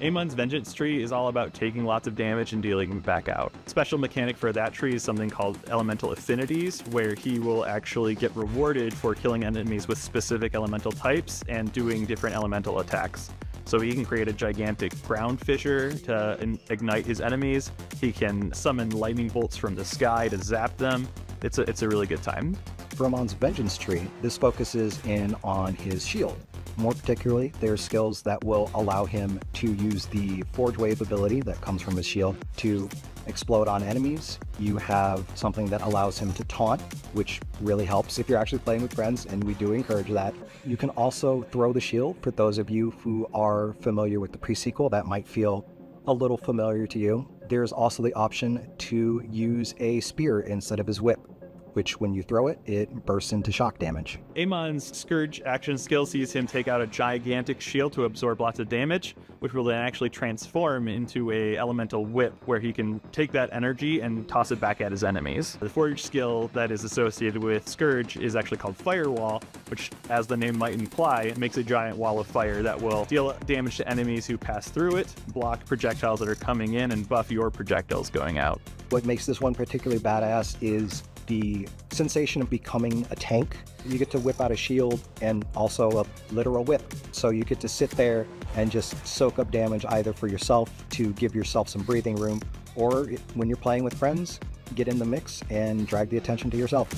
Amon's Vengeance tree is all about taking lots of damage and dealing back out. Special mechanic for that tree is something called Elemental Affinities, where he will actually get rewarded for killing enemies with specific elemental types and doing different elemental attacks. So he can create a gigantic ground fissure to ignite his enemies. He can summon lightning bolts from the sky to zap them. It's a really good time. For Amon's Vengeance tree, this focuses in on his shield. More particularly, there are skills that will allow him to use the Forge Wave ability that comes from his shield to explode on enemies. You have something that allows him to taunt, which really helps if you're actually playing with friends, and we do encourage that. You can also throw the shield. For those of you who are familiar with the pre-sequel, that might feel a little familiar to you. There's also the option to use a spear instead of his whip, which when you throw it, it bursts into shock damage. Amon's Scourge action skill sees him take out a gigantic shield to absorb lots of damage, which will then actually transform into a elemental whip where he can take that energy and toss it back at his enemies. The Forge skill that is associated with Scourge is actually called Firewall, which, as the name might imply, makes a giant wall of fire that will deal damage to enemies who pass through it, block projectiles that are coming in, and buff your projectiles going out. What makes this one particularly badass is the sensation of becoming a tank. You get to whip out a shield and also a literal whip. So you get to sit there and just soak up damage either for yourself to give yourself some breathing room, or when you're playing with friends, get in the mix and drag the attention to yourself.